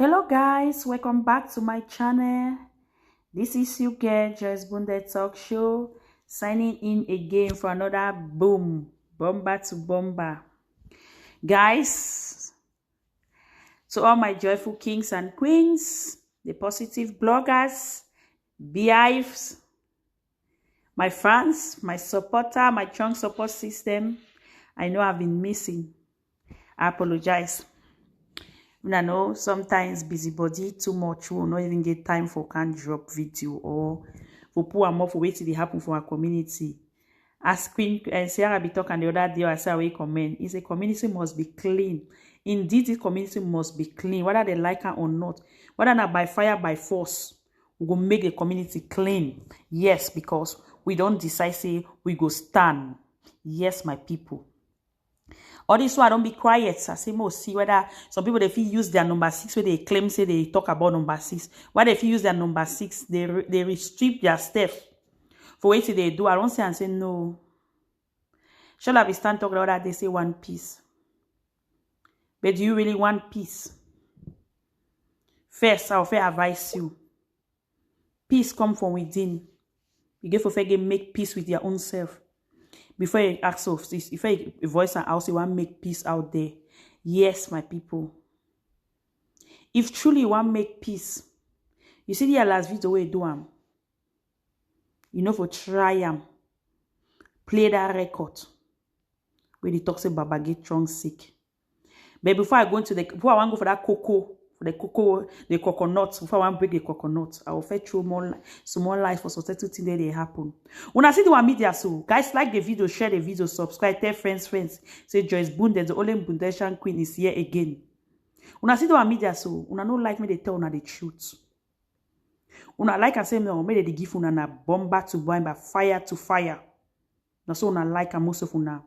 Hello guys, welcome back to my channel. This is you girl Joyce Bunde Talk Show, signing in again for another bomber to bomber. Guys, to all my joyful kings and queens, the positive bloggers, beehives, my fans, my supporter, my strong support system, I know I've been missing. I apologize. I know sometimes busybody too much will not even get time for can drop video or for poor more for wait till it happen for our community. As Queen Sarah be talking the other day, I say we comment. Is a community must be clean. Indeed, this community must be clean, whether they like it or not. Whether not by fire, by force, we will make the community clean. Yes, because we don't decide say we go stand. Yes, my people. All this why I don't be quiet. I say most see whether some people they feel use their number 6 where they claim say they talk about number 6. Why they feel use their number 6, they restrict their stuff. For what they do, I don't say and say no. Shall I be stand talking about that they say one piece? But do you really want peace? First, I'll advise you. Peace come from within. You get for make peace with your own self. Before you ask of this, if you voice and house, you want to make peace out there. Yes, my people. If truly you want to make peace, you see the last video where you do them. You know for try them. Play that record. Where they talk say Baba get strong sick. But before I go into before I want to go for that cocoa, the coconut, before I want to break the coconut, I will fetch through some more life for society things that they happen. When I see the one media, so guys like the video, share the video, subscribe, tell friends. Say Joyce Bunde, the only Bundesian queen, is here again. When I see the one media, so when I don't like me, they tell una the truth. When I like and say no, maybe they give una bomber to bomber, fire to fire. Now so una like and most of una.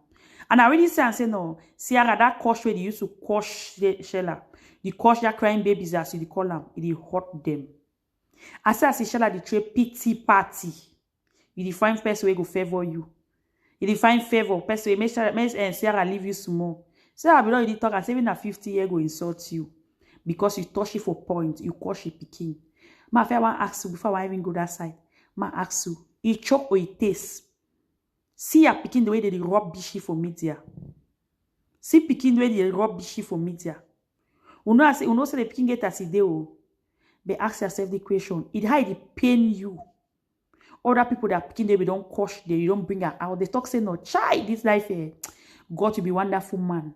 And I really say and say no, Sierra that coach where they used to coach Shella. The coach that crying babies as you call them, it hurt them. I say as Shella the trade pity party. You define person where go favor you. You define favor person make Sierra leave you small. Sarah be not talk and say even a 50 year go insult you because you touch it for point. You coach it picking. Ma if I want ask you before I even go that side. Ma ask you, it chop or it taste. See ya picking the way they rub bishy for media. See picking the way they rub bishy for media. Uno say the picking get as ideo. But ask yourself the question. It how it pain you. Other people that picking they don't coach they you don't bring her out. They talk say no child this life God to be wonderful man.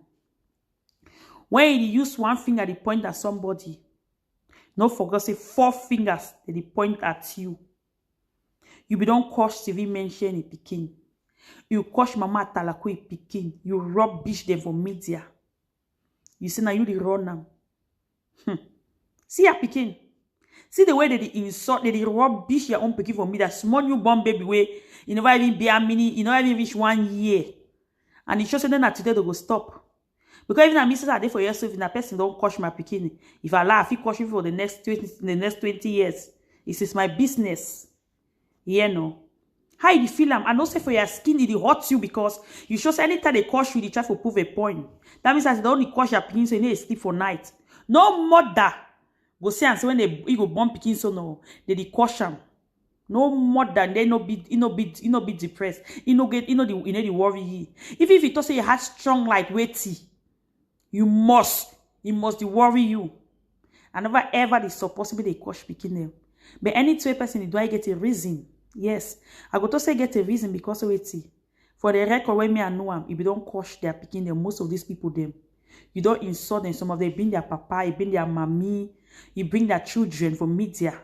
When you use one finger they point at somebody. No forget say 4 fingers they point at you. You be don't coach TV mention a picking. You coach mama talako picking. You rubbish them for media. You say now you the run them. See your picking. See the way they insult, they rubbish your own picking for me. That small newborn baby way, you never even be a mini, you never even reach 1 year. And it shows them that today they go stop. Because even a missus are there for yourself, if a person don't coach my picking, if I laugh, if coach for the next 20 years, it is my business. Yeah, no. How you feel I don't say for your skin, it hurts you because you show anytime they coach you, they try to prove a point. That means that they only coach your picking so you need to sleep for night. No mother go say and say when they go born picking so no, they coach them. No mother, they no be depressed. You know the worry. Even if you talk say you have strong like weighty, it must worry you. And never ever they supposed to be they coach picking them. But any 2 person do I get a reason? Yes, I go to say get a reason because of it. For the record, when me and know them, if you don't coach their picking them, most of these people them. You don't insult them. Some of them bring their papa, you bring their mommy, you bring their children for media.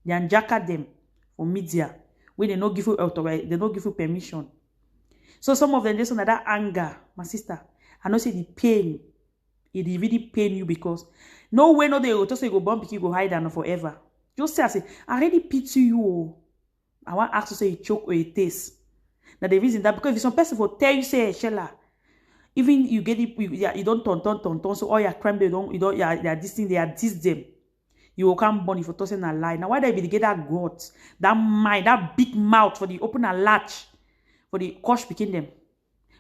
They unjacker them for media. When they don't give you authority, they don't give you permission. So some of them just under that anger, my sister. I know say the pain. It really pain you because no way no they go to say go bomb you go hide and forever. Just say I already pity you. I want to ask you say you choke or you taste. Now the reason that because if some person will tell you say Shella, even you get it, you don't turn. So all your crime they are this thing, they are this them. You will come born if you tossing a lie. Now why they be get that gut, that mind, that big mouth for the open a latch, for the coach picking them,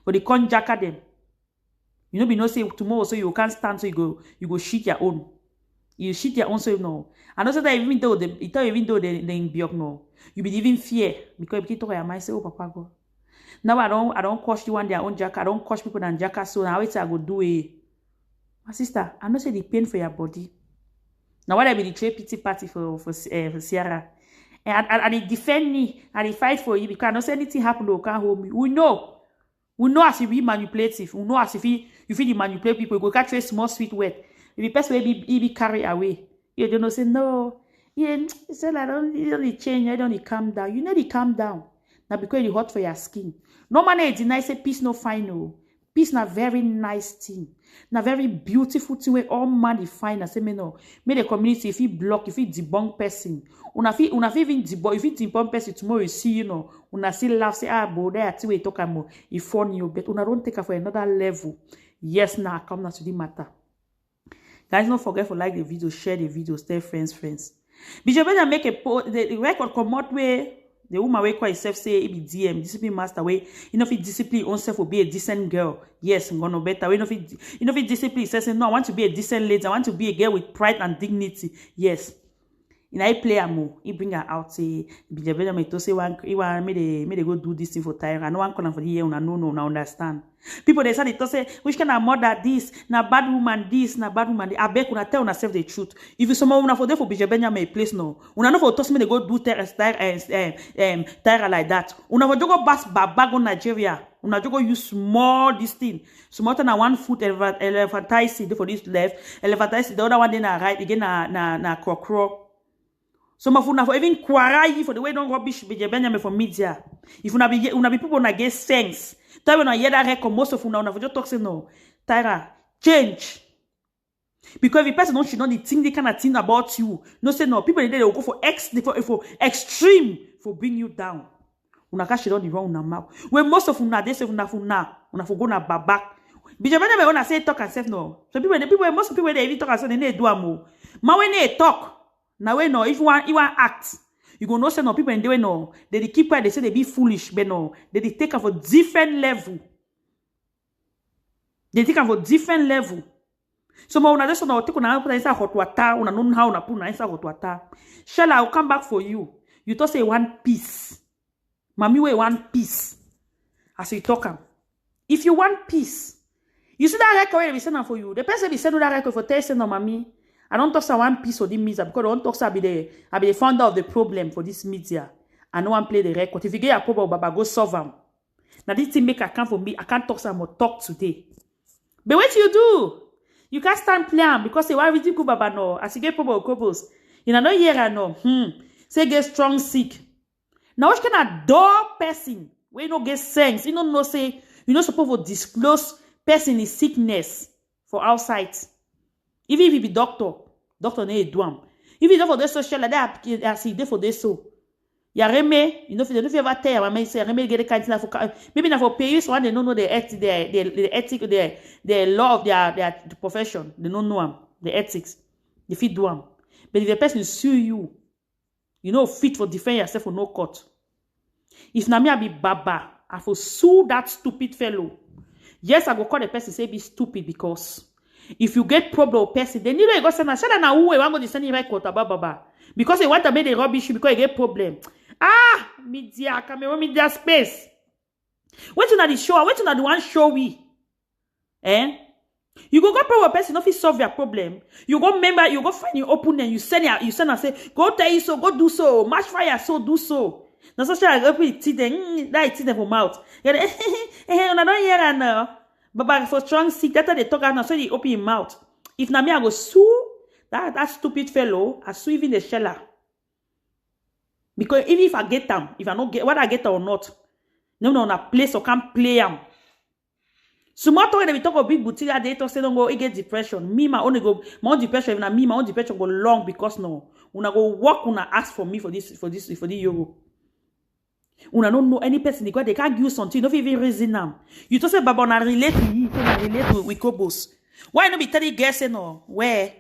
for the conjacker them. You know, be no say tomorrow so you can't stand so you go shit your own. You shit your own self no. And also that even though they in biok no, you be living fear because you talk your mind say, oh papa go. Now I don't coach you on their own jack. I don't coach people than jack so now I go do it. My sister, I know say the pain for your body. Now what I be the trade pity party for Sierra. And they defend me and they fight for you because I don't say anything happen to can't hold me. We know as if we manipulative. We know as if you feel manipulate people. You go catch a small sweet word. If the person be carried away, you don't know say no. Yeah, you say I don't change. I don't calm down. You know they calm down. Now because you hot for your skin. No man is deny say peace no fine no. Peace na very nice thing. Na very beautiful thing where all man define and say me no. Make the community if he block, if he debunk person. Una fi even debunk, if he debunk person tomorrow you see you know. Una still laugh say bro there we talk more. If funny you but una don't take her for another level. Yes now come now to the matter. Guys, don't forget to like the video, share the video, tell friends. Bishop Benjamin make a post. The record come out where the woman wey call herself say it be DM discipline master way. You know if it discipline oneself will be a decent girl. Yes, I'm gonna better. You know if it discipline says no, I want to be a decent lady. I want to be a girl with pride and dignity. Yes. In I play more, he bring her out say Bishop Benjamin to say he want me they go do this thing for Tyra. No one come for the year una no understand. People they say to say which kind of mother this, na bad woman this, na bad woman. I beg una tell una self the truth. If you someone una for there for Bishop Benjamin place no, una no for toss me they go do Tyra like that. Una for go pass bag on Nigeria. Una go use small this thing. Small than 1 foot elephantize for this left, elephantize the other one then na right again na crocro. Some of una for even quarrel for the way don't rubbish Bishop Benjamin for media. If una be people na get sense. Tell when I hear that record, most of una for just talk say no. Tyra, change. Because if person don't she know the thing they kind of think about you. No say no. People they will go for extreme for bring you down. Una catch it on the wrong una mouth. When most of una they say una for go na babak. Bishop Benjamin wanna say talk and say no. So most people they even talk and say they do amo. Ma when they talk. Now we know if you want act, you go know say no people in the no. They keep quiet, they say they be foolish, but no, they take her for different level. They take her for different level. So ma una just no take una put inside hot water, una know how una put inside hot water. Shall I will come back for you. You talk say one piece. Mami we one piece. As you talk am. If you want peace, you see that record we send for you. The person be send that record for tell say no mami. I don't talk about one piece of the media because I don't talk about I be the founder of the problem for this media. I no one play the record. If you get a problem, Baba, go solve them. Now this thing make account for me. I can't talk some talk today. But what you do? You can't stand playing because say why we do Baba no. As you get problem cobbles, you know here no. Say get strong sick. Now which kind of door person where you no get sense? You don't know say you not supposed to disclose person is sickness for outside. Even if he be doctor ne do am. If he do for this social like that, as he do for this so. Ya reme, you know, if you ever tell my say reme get the kind of for maybe not for payers one they don't know the ethic, the law of their profession. They don't know them, the ethics. They fit do am. But if the person sue you, you know fit for defend yourself for no court. If na me I be baba, I for sue that stupid fellow. Yes, I go call the person say be stupid because if you get problem with person, then you know you go send a shada na who want go send you record about baba. Because they want to make the rubbish because you get problem. Media, camera, media space. Wait till the show, wait till the one show we. You go problem with person, if you solve your problem. You go member, you go find your opponent, you send and say, go tell you so, go do so, match fire, so do so. Now so I open it them, that it them for mouth. I don't hear now. But for strong sick, that's how they talk now, so they open your mouth. If na me, I go sue that stupid fellow, I sue even the sheller. Because even if I get them, if I don't get whether I get them or not, no, na place or can't play them. So more talk, they talk of big boutique, they talk say don't go, it get depression. Me, my own depression, even me, my own depression go long because no, una go work, una ask for me for this euro. Una don't know any person because they can't give you something, you don't even reason them. You just say, Baba, na relate to you, na relate with Kobos. Why not be telling girls say no? Where?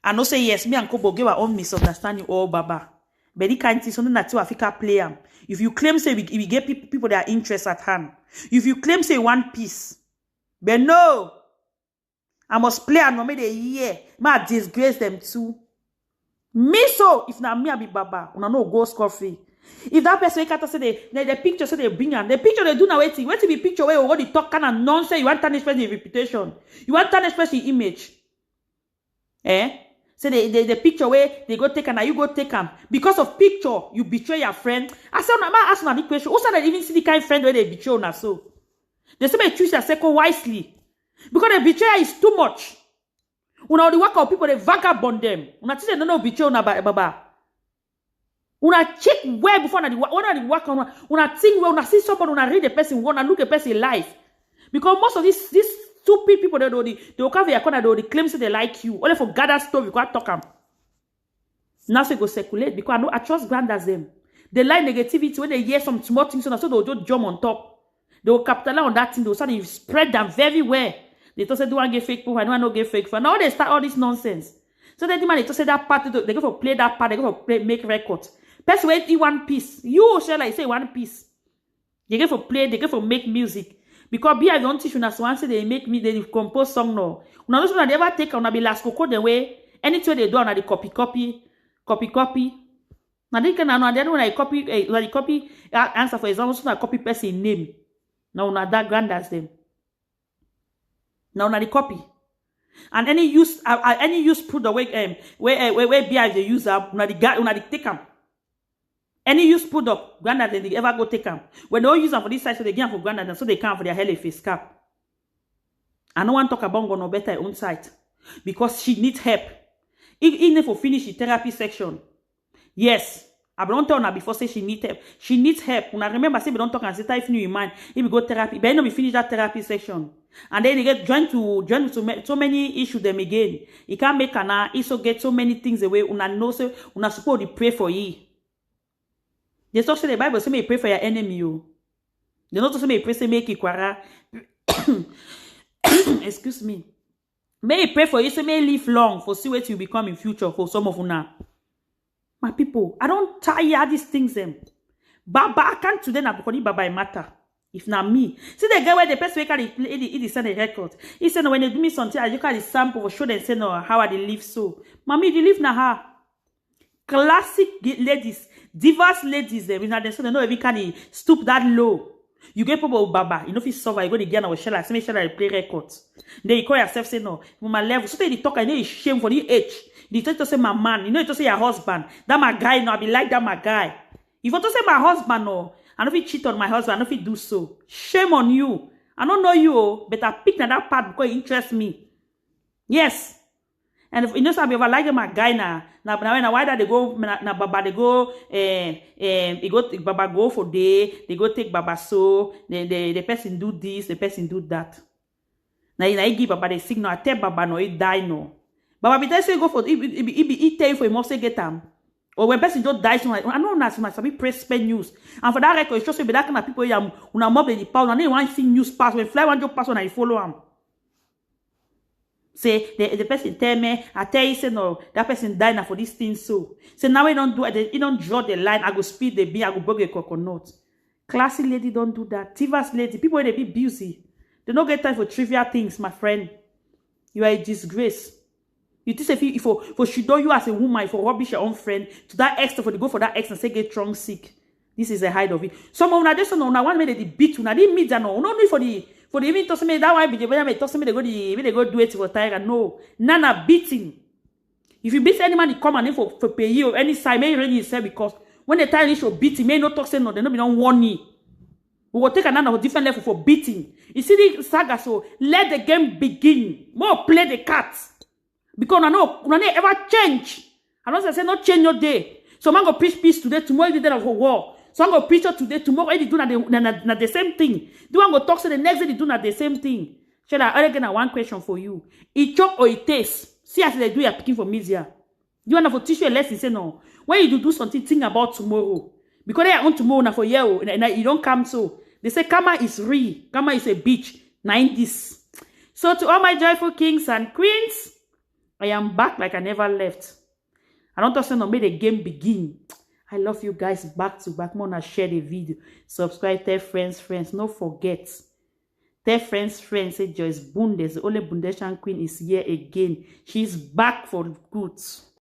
I know say yes, me and Kobo give our own misunderstanding, oh Baba. But it can't see something that you Africa play. If you claim say we get people that are interest at hand. If you claim say one piece. But no. I must play and make the year. Ma disgrace them too. Me so, if na me I be baba, una no go score free. If that person can't say the picture say they bring and the picture they do now waiting be picture where what they talk kind of nonsense, you want to tarnish person reputation. You want to tarnish person image. Say the picture where they go take and you go take them. Because of picture, you betray your friend. I said, I'm asking a big question. Also, they even see the kind of friend where they betray on so. They say, choose your second wisely. Because the betrayal is too much. Una the work of people, they vagabond them. Una think they don't know betray on baba. Una check where before una the work on. Una think where una see somebody, una read the person, una look the person life. Because most of these stupid people, they will come here corner, they claim say they like you. Only for gather story, go talk them. Now so go circulate because I trust granddads them. They like negativity when they hear some small things, so they'll just jump on top. They will capitalize on that thing. They'll suddenly spread them very well. They just say, do I get fake proof? I don't get fake proof. Now they start all this nonsense. So they demand they just say that part, they go for play that part, they go for play, make records. Person wait in one piece. You share like say one piece. They go for play, they go for make music. Because be I don't teach you now, so say they make me, they compose song now. Una also they ever take on be last coco the way. Anything they do on the copy. Now they can now they don't like copy answer for example, so copy person name. Now una that granddads them. Now na the copy. And any use put the way where BI they use una the take them. Any use put up granddad they ever go take them. When they all use them for this side, so they get for granddad, so they come for their hell face cap. I no one talk about go no better her own side. Because she needs help. Even for finish the therapy section. Yes. I don't tell her before say she needs help. She needs help. When I remember say we don't talk and say if you in mind, if we go therapy, but you know we finish that therapy section. And then they get joined to so many issues them again. You can't make an also get so many things away. Una know say una supposed to pray for ye. They talk say the Bible say may pray for your enemy. You. They not say may pray say make ikwara. Excuse me. May pray for you say may live long for see what you become in future for some of una. My people, I don't tire these things them. Baba, I can't today na because Baba matter. If not me. See the guy where the person can he send a record. He said no, when they do me something, I just can sample for show them say no how I they live so. Mommy, you live na her. Classic ladies, diverse ladies them. They say they know every can stoop that low. You get people Baba, you know if you suffer, you go to get our shell, say me shell I play records. Then you call yourself say no, for my level. So they talk, I know it's shame for the age. You try to say my man, you know you to say your husband. That my guy, no, I be like that my guy. If you to say my husband, no, I know if you cheat on my husband, I know if you do so. Shame on you. I don't know you, but I picked that part because it interests me. Yes. And if you know something, if I like my guy now why that they go na Baba they go Baba go for day, they go take Baba so the person do this, the person do that. Now you give Baba the signal, I tell Baba no, he die no. Baba be tell say go for he tell you for him must get them. Or when person just dies, I know that's my sabi press spend news. And for that record, it's just be that kind of people here una mob the power, and they want see news pass when fly one just pass when I follow them. Say the person tell me, I tell you say no, that person died now for this thing so. Say now we don't do it, you don't draw the line, I go speed the beer, I go bug a coconut. Classy lady don't do that. Tivas lady, people they be busy. They don't get time for trivial things, my friend. You are a disgrace. You think if for she do you as a woman, for rubbish your own friend, to that extent for the go for that ex and say get strong sick. This is a hide of it. Some of una just no one made the beat una didn't meet no need for the even to me that why be the way to me they go do it for Tiger. No. Nana beating. If you beat any man, they come and for pay you or any side, may ready yourself because when the time show beating, may not talk say no, they don't warn me. We will take another different level for beating. You see the saga, so let the game begin. More play the cards. Because I know ever change. I don't say not change your day. So man go preach peace today, tomorrow is the day of war. So I'm go preach today, tomorrow they do not the same thing. Do I go talk so the next day they do not the same thing. Shall I again one question for you? It chop or it tastes? See as they do you're picking for media. You want to teach you a lesson? Say no. When you do something, think about tomorrow. Because they are on tomorrow now for you and you don't come so. They say karma is real. Karma is a bitch. 90s. So to all my joyful kings and queens, I am back like I never left. I don't also know, may the game begin. I love you guys back to back. More share the video. Subscribe, tell friends. Don't forget. Tell friends, say Joyce Bundes, the only Bundesian queen, is here again. She's back for good.